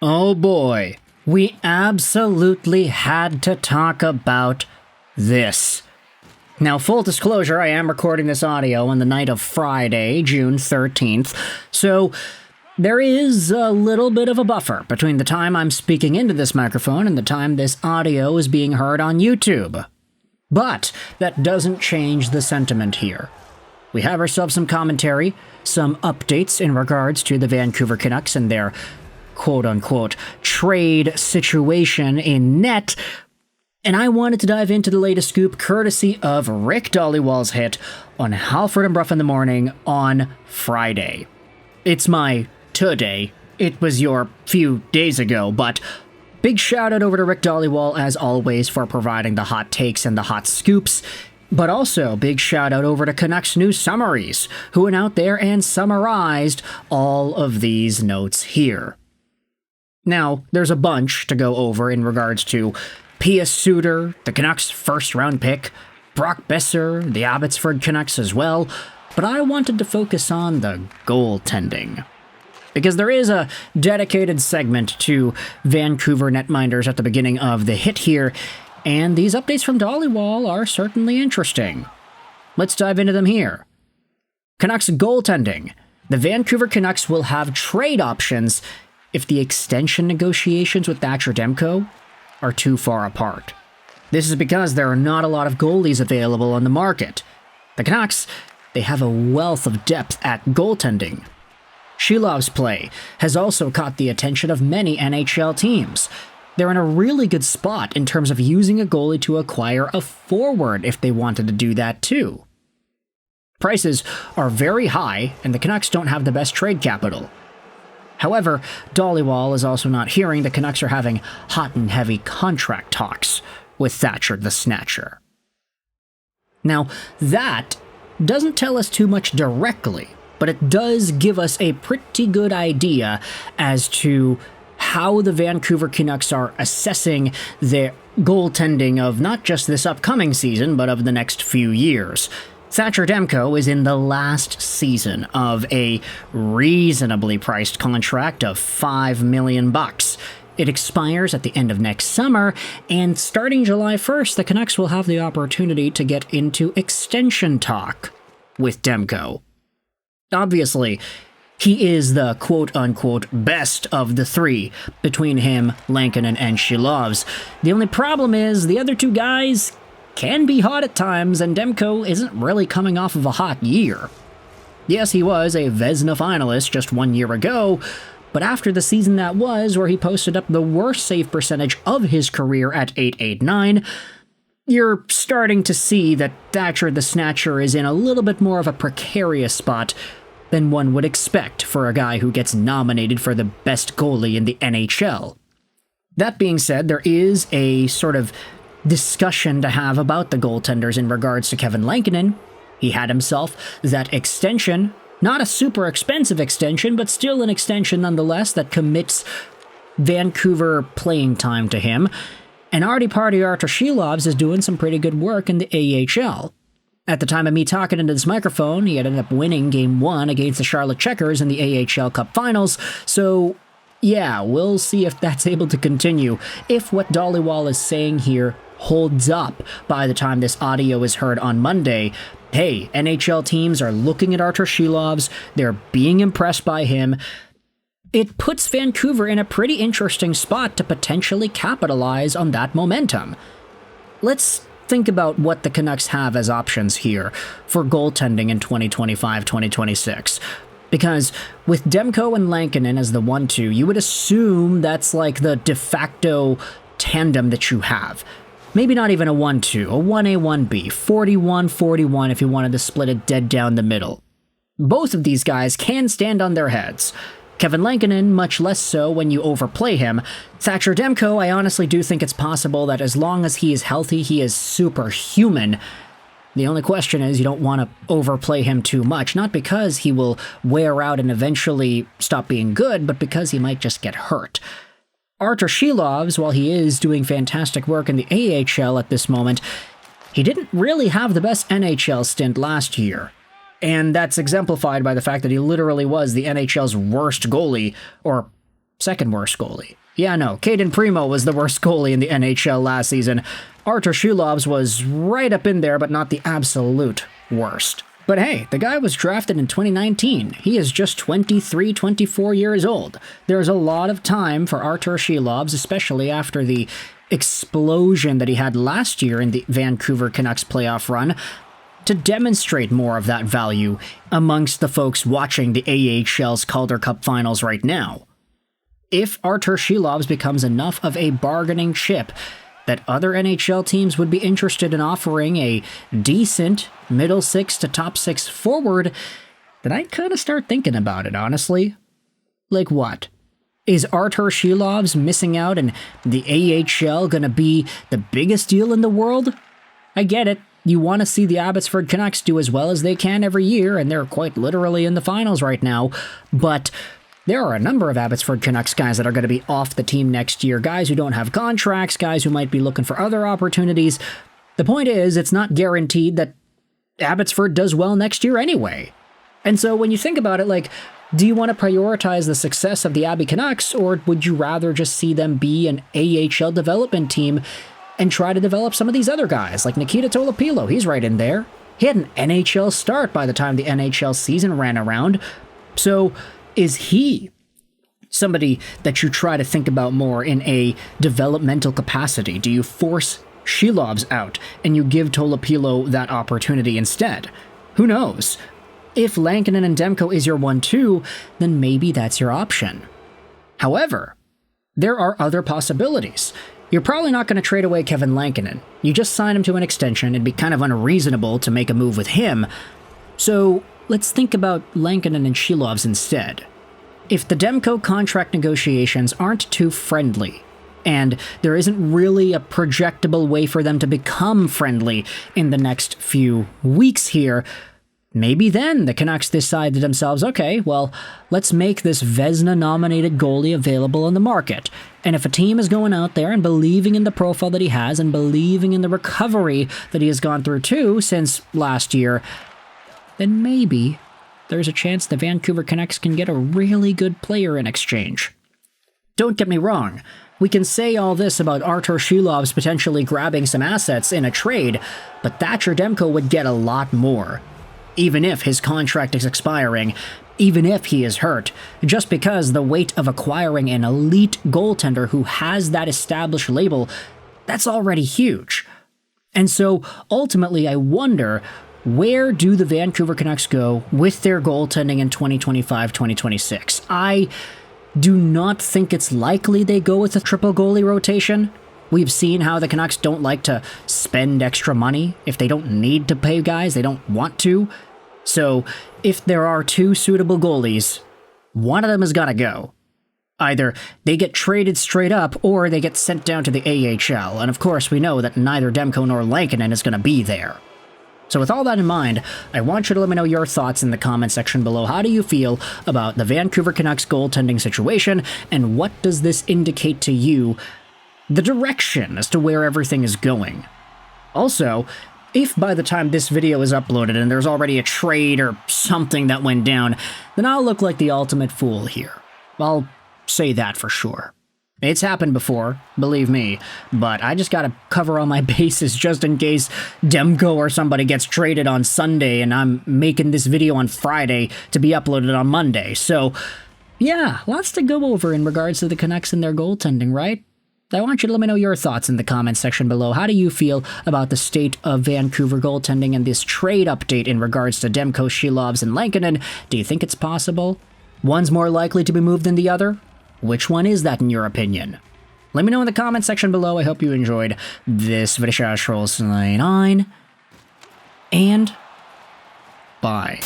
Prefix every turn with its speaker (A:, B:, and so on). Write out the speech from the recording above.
A: Oh boy, we absolutely had to talk about this. Now, full disclosure, I am recording this audio on the night of Friday, June 13th, so there is a little bit of a buffer between the time I'm speaking into this microphone and the time this audio is being heard on YouTube. But that doesn't change the sentiment here. We have ourselves some commentary, some updates in regards to the Vancouver Canucks and their quote-unquote trade situation in net, and I wanted to dive into the latest scoop courtesy of Rick Dhaliwal's hit on Halford and Bruff in the Morning on Friday. It's my today. It was your few days ago, but big shout out over to Rick Dhaliwal as always for providing the hot takes and the hot scoops. But also, big shout out over to Canucks News Summaries, who went out there and summarized all of these notes here. Now, there's a bunch to go over in regards to Pius Suter, the Canucks' first-round pick, Brock Besser, the Abbotsford Canucks as well, but I wanted to focus on the goaltending. Because there is a dedicated segment to Vancouver netminders at the beginning of the hit here, and these updates from Dhaliwal are certainly interesting. Let's dive into them here. Canucks goaltending. The Vancouver Canucks will have trade options if the extension negotiations with Thatcher Demko are too far apart. This is because there are not a lot of goalies available on the market. The Canucks, they have a wealth of depth at goaltending. Silovs' play has also caught the attention of many NHL teams. They're in a really good spot in terms of using a goalie to acquire a forward if they wanted to do that too. Prices are very high, and the Canucks don't have the best trade capital. However, Dhaliwal is also not hearing the Canucks are having hot and heavy contract talks with Thatcher the Snatcher. Now, that doesn't tell us too much directly, but it does give us a pretty good idea as to how the Vancouver Canucks are assessing their goaltending of not just this upcoming season, but of the next few years. Thatcher Demko is in the last season of a reasonably priced contract of $5 million. It expires at the end of next summer, and starting July 1st, the Canucks will have the opportunity to get into extension talk with Demko. Obviously, he is the quote-unquote best of the three between him, Lankinen, and Silovs. The only problem is the other two guys can be hot at times, and Demko isn't really coming off of a hot year. Yes, he was a Vezina finalist just 1 year ago, but after the season that was, where he posted up the worst save percentage of his career at .889, you're starting to see that Thatcher the Snatcher is in a little bit more of a precarious spot than one would expect for a guy who gets nominated for the best goalie in the NHL. That being said, there is a sort of discussion to have about the goaltenders in regards to Kevin Lankinen. He had himself that extension, not a super expensive extension, but still an extension nonetheless that commits Vancouver playing time to him. And Arturs Silovs is doing some pretty good work in the AHL. At the time of me talking into this microphone, he had ended up winning Game 1 against the Charlotte Checkers in the AHL Cup Finals, so yeah, we'll see if that's able to continue, if what Dhaliwal is saying here holds up by the time this audio is heard on Monday. Hey, NHL teams are looking at Arturs Silovs, they're being impressed by him. It puts Vancouver in a pretty interesting spot to potentially capitalize on that momentum. Let's think about what the Canucks have as options here for goaltending in 2025-2026. Because with Demko and Lankinen as the 1-2, you would assume that's like the de facto tandem that you have. Maybe not even a 1-2, a 1A, 1B, 41-41 if you wanted to split it dead down the middle. Both of these guys can stand on their heads. Kevin Lankinen, much less so when you overplay him. Thatcher Demko, I honestly do think it's possible that as long as he is healthy, he is superhuman. The only question is you don't want to overplay him too much, not because he will wear out and eventually stop being good, but because he might just get hurt. Arturs Silovs, while he is doing fantastic work in the AHL at this moment, he didn't really have the best NHL stint last year. And that's exemplified by the fact that he literally was the NHL's worst goalie, or Second worst goalie. Yeah, no, Cayden Primo was the worst goalie in the NHL last season. Arturs Silovs was right up in there, but not the absolute worst. But hey, the guy was drafted in 2019. He is just 23, 24 years old. There's a lot of time for Arturs Silovs, especially after the explosion that he had last year in the Vancouver Canucks playoff run, to demonstrate more of that value amongst the folks watching the AHL's Calder Cup finals right now. If Arturs Silovs becomes enough of a bargaining chip that other NHL teams would be interested in offering a decent middle six to top six forward, then I'd kind of start thinking about it, honestly. Like what? Is Arturs Silovs missing out and the AHL gonna be the biggest deal in the world? I get it. You want to see the Abbotsford Canucks do as well as they can every year, and they're quite literally in the finals right now, but there are a number of Abbotsford Canucks guys that are going to be off the team next year, guys who don't have contracts, guys who might be looking for other opportunities. The point is, it's not guaranteed that Abbotsford does well next year anyway. And so when you think about it, like, do you want to prioritize the success of the Abby Canucks, or would you rather just see them be an AHL development team and try to develop some of these other guys, like Nikita Tolopilo? He's right in there. He had an NHL start by the time the NHL season ran around. So is he somebody that you try to think about more in a developmental capacity? Do you force Silovs out and you give Tolopilo that opportunity instead? Who knows? If Lankinen and Demko is your 1-2, then maybe that's your option. However, there are other possibilities. You're probably not going to trade away Kevin Lankinen. You just signed him to an extension. It'd be kind of unreasonable to make a move with him. So let's think about Lankinen and Silovs instead. If the Demko contract negotiations aren't too friendly, and there isn't really a projectable way for them to become friendly in the next few weeks here, maybe then the Canucks decide to themselves, okay, well, let's make this Vezina-nominated goalie available on the market. And if a team is going out there and believing in the profile that he has and believing in the recovery that he has gone through too since last year, then maybe there's a chance the Vancouver Canucks can get a really good player in exchange. Don't get me wrong. We can say all this about Arturs Silovs potentially grabbing some assets in a trade, but Thatcher Demko would get a lot more. Even if his contract is expiring, even if he is hurt, just because the weight of acquiring an elite goaltender who has that established label, that's already huge. And so, ultimately, I wonder, where do the Vancouver Canucks go with their goaltending in 2025-2026? I do not think it's likely they go with a triple goalie rotation. We've seen how the Canucks don't like to spend extra money. If they don't need to pay guys, they don't want to. So, if there are two suitable goalies, one of them has got to go. Either they get traded straight up, or they get sent down to the AHL, and of course we know that neither Demko nor Lankinen is going to be there. So with all that in mind, I want you to let me know your thoughts in the comment section below. How do you feel about the Vancouver Canucks goaltending situation, and what does this indicate to you, the direction as to where everything is going? Also, if by the time this video is uploaded and there's already a trade or something that went down, then I'll look like the ultimate fool here. I'll say that for sure. It's happened before, believe me, but I just gotta cover all my bases just in case Demko or somebody gets traded on Sunday and I'm making this video on Friday to be uploaded on Monday. So, yeah, lots to go over in regards to the Canucks and their goaltending, right? I want you to let me know your thoughts in the comment section below. How do you feel about the state of Vancouver goaltending and this trade update in regards to Demko, Silovs, and Lankinen? Do you think it's possible? One's more likely to be moved than the other? Which one is that in your opinion? Let me know in the comment section below. I hope you enjoyed this video. And bye.